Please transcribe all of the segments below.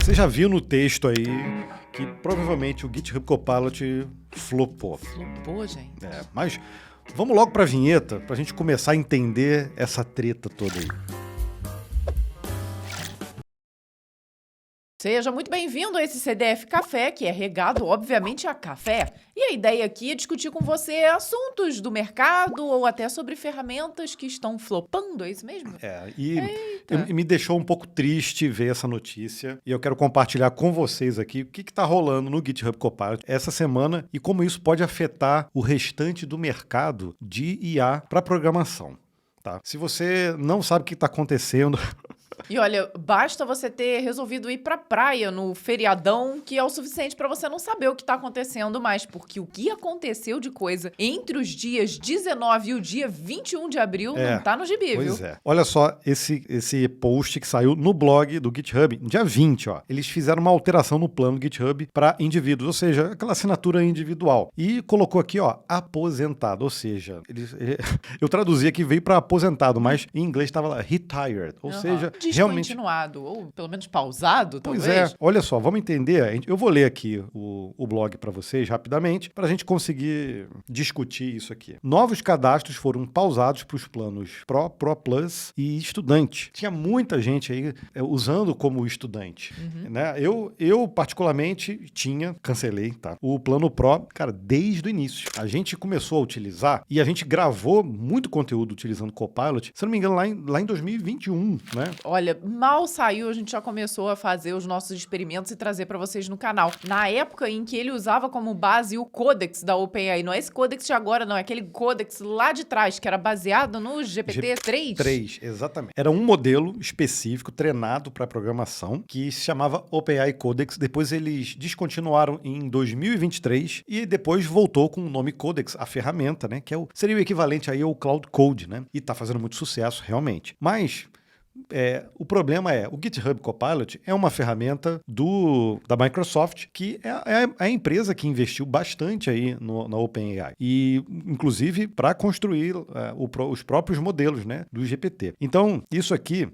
Você já viu no texto aí que provavelmente o GitHub Copilot flopou. Flopou, gente. Mas vamos logo pra vinheta, pra gente começar a entender essa treta toda aí. Seja muito bem-vindo a esse CDF Café, que é regado, obviamente, a café. E a ideia aqui é discutir com você assuntos do mercado ou até sobre ferramentas que estão flopando, é isso mesmo? Me deixou um pouco triste ver essa notícia e eu quero compartilhar com vocês aqui o que está rolando no GitHub Copilot essa semana e como isso pode afetar o restante do mercado de IA para programação. Tá? Se você não sabe o que está acontecendo... E olha, basta você ter resolvido ir pra praia no feriadão, que é o suficiente pra você não saber o que tá acontecendo mais, porque o que aconteceu de coisa entre os dias 19 e o dia 21 de abril não tá no gibi, viu? Pois é. Olha só esse post que saiu no blog do GitHub, dia 20, ó. Eles fizeram uma alteração no plano GitHub para indivíduos, ou seja, aquela assinatura individual. E colocou aqui, ó, aposentado, ou seja, eu traduzi aqui, veio para aposentado, mas em inglês estava lá, retired, ou seja... Descontinuado, ou pelo menos pausado, talvez. Pois é, olha só, vamos entender. Eu vou ler aqui o blog para vocês rapidamente, para a gente conseguir discutir isso aqui. Novos cadastros foram pausados para os planos Pro, Pro Plus e Estudante. Tinha muita gente aí usando como estudante. Né? Eu, particularmente, cancelei, tá? O plano Pro, cara, desde o início. A gente começou a utilizar e a gente gravou muito conteúdo utilizando Copilot, se não me engano, lá em 2021, né? Olha, mal saiu, a gente já começou a fazer os nossos experimentos e trazer para vocês no canal. Na época em que ele usava como base o Codex da OpenAI, não é esse Codex de agora, não, é aquele Codex lá de trás, que era baseado no GPT-3. 3, exatamente. Era um modelo específico, treinado para programação, que se chamava OpenAI Codex. Depois eles descontinuaram em 2023 e depois voltou com o nome Codex, a ferramenta, né? Que seria o equivalente aí ao Cloud Code, né? E tá fazendo muito sucesso, realmente. Mas... o problema o GitHub Copilot é uma ferramenta da Microsoft, que é a empresa que investiu bastante aí na OpenAI. E, inclusive, para construir os próprios modelos, né, do GPT. Então, isso aqui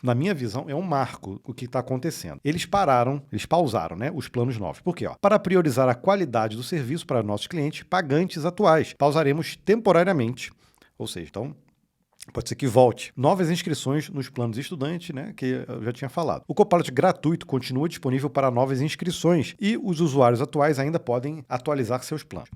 na minha visão, é um marco o que está acontecendo. Eles pausaram, né, os planos novos. Por quê? Para priorizar a qualidade do serviço para nossos clientes pagantes atuais, pausaremos temporariamente. Ou seja, então... pode ser que volte. Novas inscrições nos planos estudante, né, que eu já tinha falado. O Copilot gratuito continua disponível para novas inscrições e os usuários atuais ainda podem atualizar seus planos.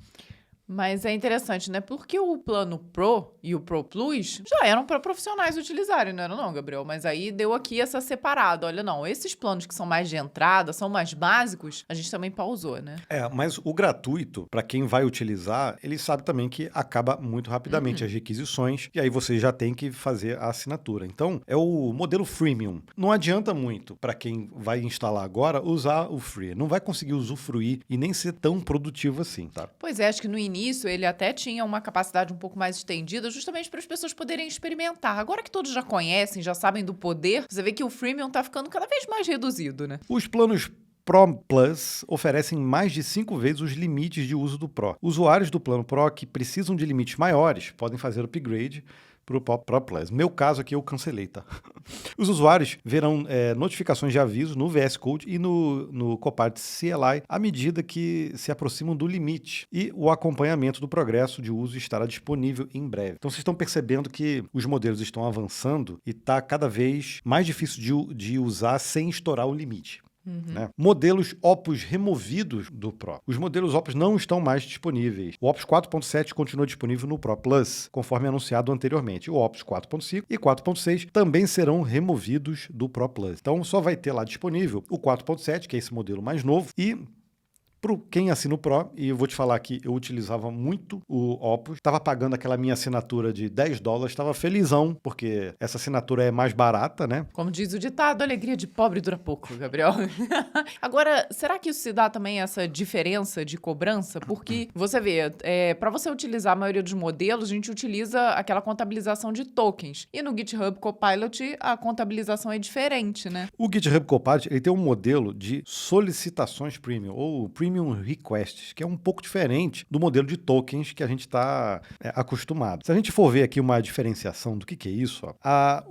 Mas é interessante, né? Porque o plano Pro e o Pro Plus já eram para profissionais utilizarem, não era não, Gabriel? Mas aí deu aqui essa separada. Olha, não, esses planos que são mais de entrada, são mais básicos, a gente também pausou, né? Mas o gratuito, para quem vai utilizar, ele sabe também que acaba muito rapidamente as requisições e aí você já tem que fazer a assinatura. Então, é o modelo freemium. Não adianta muito para quem vai instalar agora usar o free. Não vai conseguir usufruir e nem ser tão produtivo assim, tá? Pois é, acho que no início ele até tinha uma capacidade um pouco mais estendida, justamente para as pessoas poderem experimentar. Agora que todos já conhecem, já sabem do poder, você vê que o freemium tá ficando cada vez mais reduzido, né? Os planos Pro Plus oferecem mais de 5 vezes os limites de uso do Pro. Usuários do plano Pro que precisam de limites maiores podem fazer upgrade para o Pro Plus. Meu caso aqui eu cancelei, tá? Os usuários verão notificações de aviso no VS Code e no Copilot CLI à medida que se aproximam do limite e o acompanhamento do progresso de uso estará disponível em breve. Então vocês estão percebendo que os modelos estão avançando e está cada vez mais difícil de usar sem estourar o limite. Né? Modelos Opus removidos do Pro. Os modelos Opus não estão mais disponíveis. O Opus 4.7 continua disponível no Pro Plus, conforme anunciado anteriormente. O Opus 4.5 e 4.6 também serão removidos do Pro Plus. Então só vai ter lá disponível o 4.7, que é esse modelo mais novo, e para quem assina o Pro, e eu vou te falar que eu utilizava muito o Opus, estava pagando aquela minha assinatura de $10, estava felizão, porque essa assinatura é mais barata, né? Como diz o ditado, alegria de pobre dura pouco, Gabriel. Agora, será que isso se dá também essa diferença de cobrança? Porque, você vê, para você utilizar a maioria dos modelos, a gente utiliza aquela contabilização de tokens. E no GitHub Copilot, a contabilização é diferente, né? O GitHub Copilot ele tem um modelo de solicitações premium, ou premium Premium Requests, que é um pouco diferente do modelo de tokens que a gente está acostumado. Se a gente for ver aqui uma diferenciação do que é isso,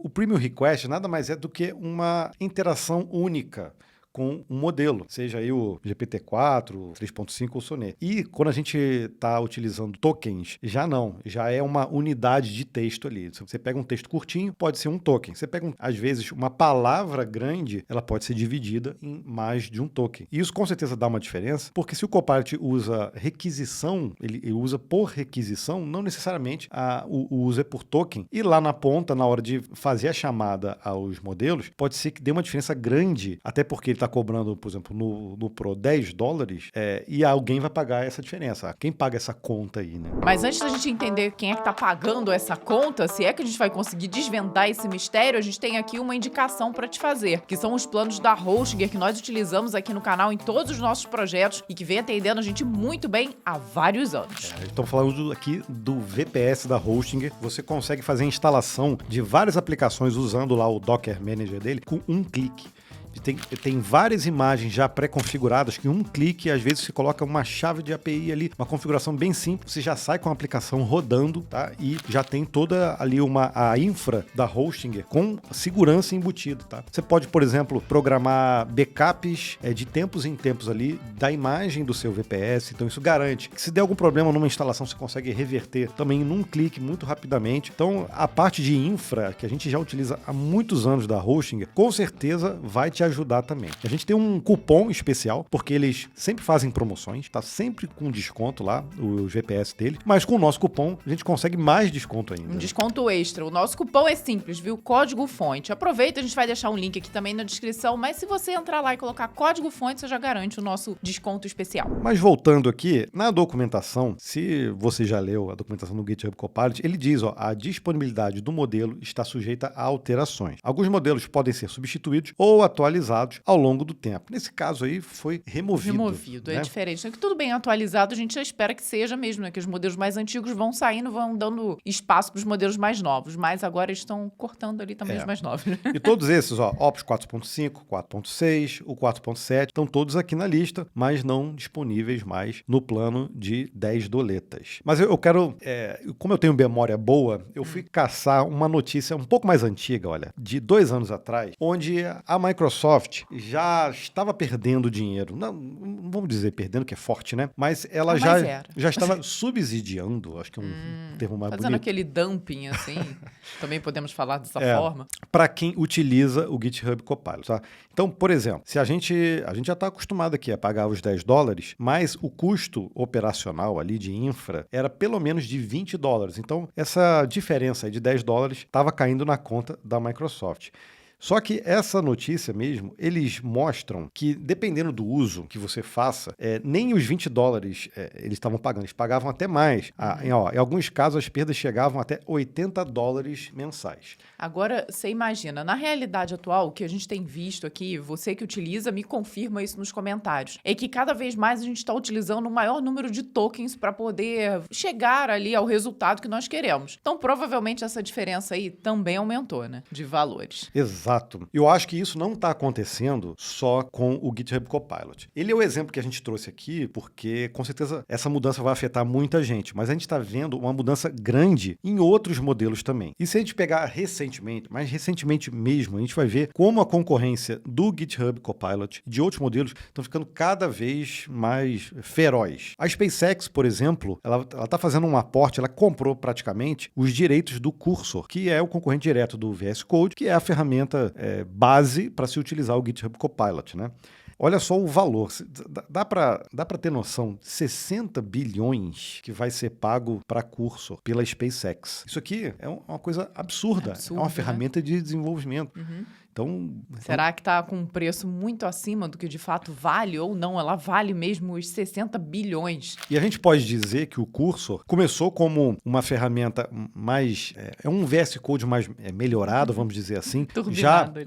o Premium Request nada mais é do que uma interação única com um modelo, seja aí o GPT-4, 3.5 ou Sonnet. E quando a gente está utilizando tokens, já é uma unidade de texto ali. Se você pega um texto curtinho, pode ser um token. Você pega, às vezes, uma palavra grande, ela pode ser dividida em mais de um token. E isso com certeza dá uma diferença, porque se o Copilot usa requisição, ele usa por requisição, não necessariamente o uso é por token. E lá na ponta, na hora de fazer a chamada aos modelos, pode ser que dê uma diferença grande, até porque ele está cobrando, por exemplo, no Pro $10, e alguém vai pagar essa diferença. Quem paga essa conta aí, né? Mas antes da gente entender quem é que tá pagando essa conta, se é que a gente vai conseguir desvendar esse mistério, a gente tem aqui uma indicação para te fazer, que são os planos da Hostinger que nós utilizamos aqui no canal em todos os nossos projetos e que vem atendendo a gente muito bem há vários anos. Estamos falando aqui do VPS da Hostinger. Você consegue fazer a instalação de várias aplicações usando lá o Docker Manager dele com um clique. Tem várias imagens já pré-configuradas que um clique, às vezes você coloca uma chave de API ali, uma configuração bem simples, você já sai com a aplicação rodando, tá? E já tem toda ali a infra da Hostinger com segurança embutida, tá? Você pode, por exemplo, programar backups de tempos em tempos ali da imagem do seu VPS, então isso garante que se der algum problema numa instalação, você consegue reverter também num clique muito rapidamente. Então, a parte de infra, que a gente já utiliza há muitos anos da Hostinger, com certeza vai te ajudar também. A gente tem um cupom especial, porque eles sempre fazem promoções, tá sempre com desconto lá, o GPS dele, mas com o nosso cupom a gente consegue mais desconto ainda. Um desconto extra. O nosso cupom é simples, viu? Código fonte. Aproveita, a gente vai deixar um link aqui também na descrição, mas se você entrar lá e colocar código fonte, você já garante o nosso desconto especial. Mas voltando aqui, na documentação, se você já leu a documentação do GitHub Copilot, ele diz, a disponibilidade do modelo está sujeita a alterações. Alguns modelos podem ser substituídos ou atualizados ao longo do tempo. Nesse caso aí, foi removido. Né? É diferente. Então, que tudo bem atualizado, a gente já espera que seja mesmo, né? Que os modelos mais antigos vão saindo, vão dando espaço para os modelos mais novos, mas agora eles estão cortando ali também os mais novos. E todos esses, Opus 4.5, 4.6, o 4.7, estão todos aqui na lista, mas não disponíveis mais no plano de $10. Mas eu quero, como eu tenho memória boa, eu fui caçar uma notícia um pouco mais antiga, de 2 anos atrás, onde a Microsoft já estava perdendo dinheiro. Não vamos dizer perdendo, que é forte, né? Mas ela já estava subsidiando, acho que é um termo mais bonito. Fazendo aquele dumping, assim, também podemos falar dessa forma. Para quem utiliza o GitHub Copilot, tá? Então, por exemplo, se a gente já está acostumado aqui a pagar os $10, mas o custo operacional ali de infra era pelo menos de $20. Então, essa diferença aí de $10 estava caindo na conta da Microsoft. Só que essa notícia mesmo, eles mostram que, dependendo do uso que você faça, nem os $20 eles estavam pagando, eles pagavam até mais. Em alguns casos, as perdas chegavam até $80 mensais. Agora, você imagina, na realidade atual, o que a gente tem visto aqui, você que utiliza, me confirma isso nos comentários, é que cada vez mais a gente está utilizando um maior número de tokens para poder chegar ali ao resultado que nós queremos. Então, provavelmente, essa diferença aí também aumentou, né, de valores. Exato. Eu acho que isso não está acontecendo só com o GitHub Copilot. Ele é o exemplo que a gente trouxe aqui, porque, com certeza, essa mudança vai afetar muita gente, mas a gente está vendo uma mudança grande em outros modelos também. E se a gente pegar mais recentemente mesmo, a gente vai ver como a concorrência do GitHub Copilot e de outros modelos estão ficando cada vez mais feroz. A SpaceX, por exemplo, ela está fazendo um aporte, ela comprou praticamente os direitos do Cursor, que é o concorrente direto do VS Code, que é a ferramenta base para se utilizar o GitHub Copilot, né? Olha só o valor. Dá para ter noção, 60 bilhões que vai ser pago para Cursor pela SpaceX. Isso aqui é uma coisa absurda. É uma ferramenta de desenvolvimento. Então, será que está com um preço muito acima do que de fato vale ou não? Ela vale mesmo os 60 bilhões. E a gente pode dizer que o Cursor começou como uma ferramenta mais... um VS Code mais melhorado, vamos dizer assim.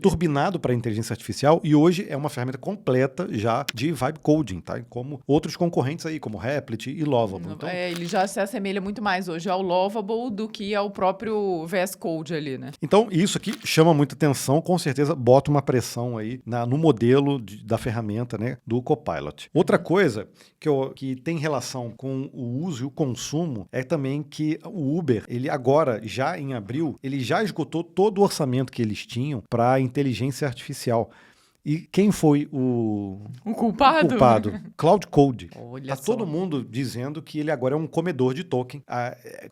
Turbinado para inteligência artificial. E hoje é uma ferramenta completa já de vibe coding, tá? Como outros concorrentes aí, como Replit e Lovable. Então, ele já se assemelha muito mais hoje ao Lovable do que ao próprio VS Code ali, né? Então, isso aqui chama muita atenção, com certeza certeza bota uma pressão aí no modelo da ferramenta, né, do Copilot. Outra coisa que tem relação com o uso e o consumo é também que o Uber, ele agora, já em abril, ele já esgotou todo o orçamento que eles tinham para a inteligência artificial. E quem foi o culpado? Cloud Code. Olha só. Todo mundo dizendo que ele agora é um comedor de token.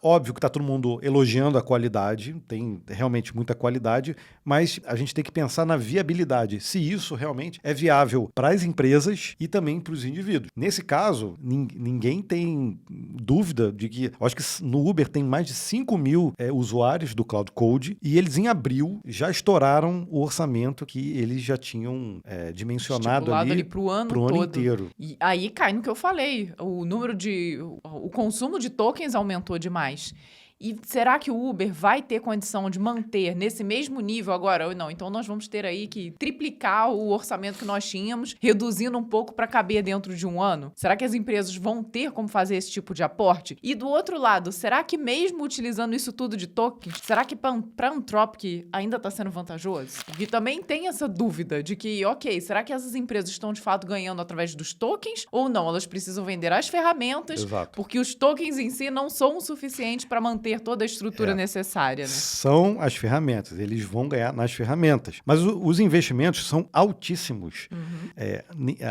Óbvio que tá todo mundo elogiando a qualidade, tem realmente muita qualidade, mas a gente tem que pensar na viabilidade, se isso realmente é viável para as empresas e também para os indivíduos. Nesse caso, ninguém tem dúvida de que, acho que no Uber tem mais de 5 mil usuários do Cloud Code e eles em abril já estouraram o orçamento que eles já tinham dimensionado ali pro ano inteiro. E aí cai no que eu falei, o consumo de tokens aumentou demais. E será que o Uber vai ter condição de manter nesse mesmo nível agora? Ou não? Então nós vamos ter aí que triplicar o orçamento que nós tínhamos, reduzindo um pouco para caber dentro de um ano? Será que as empresas vão ter como fazer esse tipo de aporte? E do outro lado, será que mesmo utilizando isso tudo de tokens, será que para Anthropic ainda está sendo vantajoso? E também tem essa dúvida de que, ok, será que essas empresas estão de fato ganhando através dos tokens ou não? Elas precisam vender as ferramentas, Exato. Porque os tokens em si não são o suficiente para manter toda a estrutura necessária, né? São as ferramentas, eles vão ganhar nas ferramentas. Mas os investimentos são altíssimos.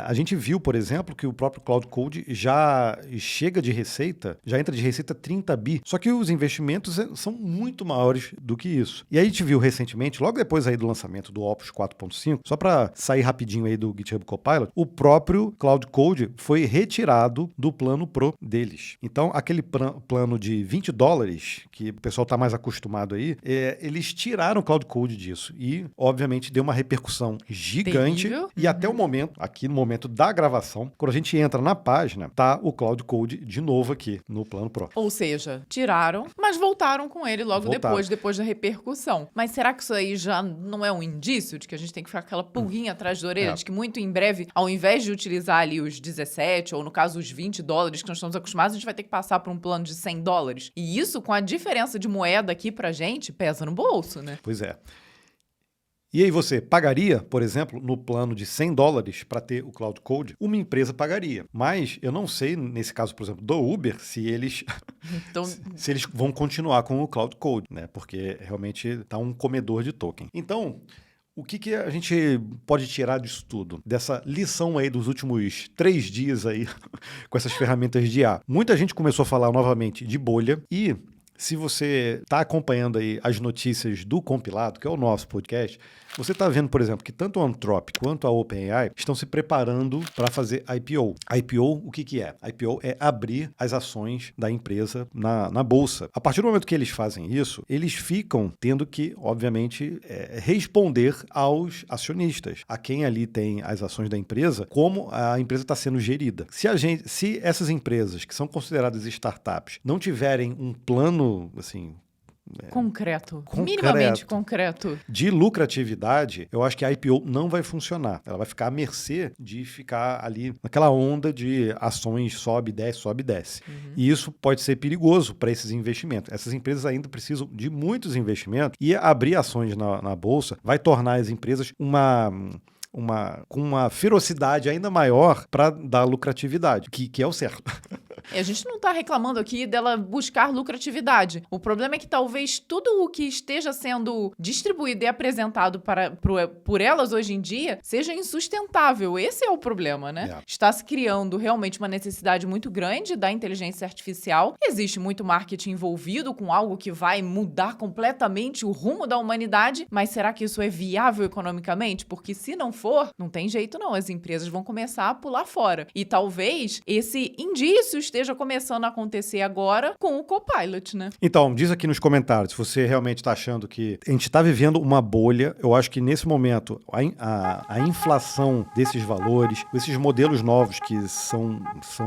A gente viu, por exemplo, que o próprio Cloud Code já chega de receita, já entra de receita 30 bi. Só que os investimentos são muito maiores do que isso. E aí a gente viu recentemente, logo depois aí do lançamento do Opus 4.5, só para sair rapidinho aí do GitHub Copilot, o próprio Cloud Code foi retirado do plano Pro deles. Então, aquele plano de $20, que o pessoal está mais acostumado aí, eles tiraram o Cloud Code disso. E, obviamente, deu uma repercussão gigante. Terrível. E até o momento, aqui no momento da gravação, quando a gente entra na página, tá o Cloud Code de novo aqui no plano Pro. Ou seja, tiraram, mas voltaram com ele logo depois da repercussão. Mas será que isso aí já não é um indício de que a gente tem que ficar com aquela pulguinha atrás da orelha? De que muito em breve, ao invés de utilizar ali os 17, ou no caso os $20 que nós estamos acostumados, a gente vai ter que passar por um plano de $100. E isso, com a diferença de moeda aqui pra gente, pesa no bolso, né? Pois é. E aí você pagaria, por exemplo, no plano de $100 para ter o Cloud Code? Uma empresa pagaria. Mas eu não sei, nesse caso, por exemplo, do Uber, se eles, se eles vão continuar com o Cloud Code, né? Porque realmente está um comedor de token. Então, o que a gente pode tirar disso tudo? Dessa lição aí dos últimos 3 dias aí com essas ferramentas de IA. Muita gente começou a falar novamente de bolha e... Se você está acompanhando aí as notícias do Compilado, que é o nosso podcast, você está vendo, por exemplo, que tanto a Anthropic quanto a OpenAI estão se preparando para fazer IPO. IPO, o que é? IPO é abrir as ações da empresa na bolsa. A partir do momento que eles fazem isso, eles ficam tendo que, obviamente, responder aos acionistas, a quem ali tem as ações da empresa, como a empresa está sendo gerida. Se essas empresas, que são consideradas startups, não tiverem um plano assim, concreto, minimamente concreto, de lucratividade, eu acho que a IPO não vai funcionar. Ela vai ficar à mercê de ficar ali naquela onda de ações sobe, desce. E isso pode ser perigoso para esses investimentos. Essas empresas ainda precisam de muitos investimentos e abrir ações na bolsa vai tornar as empresas com uma ferocidade ainda maior para dar lucratividade, que é o certo. A gente não está reclamando aqui dela buscar lucratividade. O problema é que talvez tudo o que esteja sendo distribuído e apresentado por elas hoje em dia seja insustentável. Esse é o problema, né? Está se criando realmente uma necessidade muito grande da inteligência artificial. Existe muito marketing envolvido com algo que vai mudar completamente o rumo da humanidade, mas será que isso é viável economicamente? Porque se não for, não tem jeito não. As empresas vão começar a pular fora. E talvez esse indício esteja começando a acontecer agora com o Copilot, né? Então, diz aqui nos comentários se você realmente está achando que a gente está vivendo uma bolha. Eu acho que nesse momento a inflação desses valores, esses modelos novos que são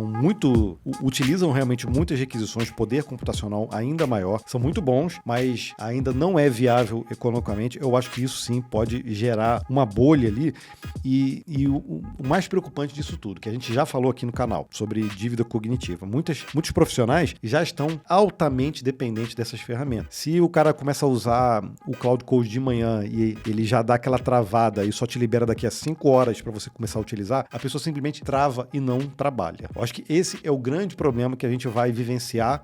muito... utilizam realmente muitas requisições, poder computacional ainda maior, são muito bons, mas ainda não é viável economicamente. Eu acho que isso sim pode gerar uma bolha ali. E o mais preocupante disso tudo, que a gente já falou aqui no canal, sobre dívida cognitiva. efetiva. Muitos profissionais já estão altamente dependentes dessas ferramentas. Se o cara começa a usar o Cloud Code de manhã e ele já dá aquela travada e só te libera daqui a 5 horas para você começar a utilizar, a pessoa simplesmente trava e não trabalha. Eu acho que esse é o grande problema que a gente vai vivenciar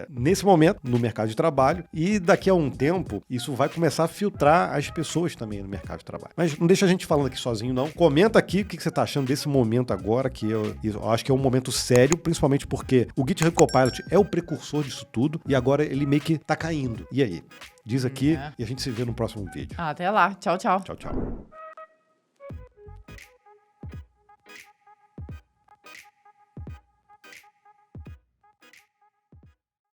nesse momento no mercado de trabalho, e daqui a um tempo isso vai começar a filtrar as pessoas também no mercado de trabalho. Mas não deixa a gente falando aqui sozinho, não. Comenta aqui o que você está achando desse momento agora, que eu acho que é um momento sério, principalmente porque o GitHub Copilot é o precursor disso tudo e agora ele meio que tá caindo. E aí? Diz aqui e a gente se vê no próximo vídeo. Até lá. Tchau, tchau. Tchau, tchau.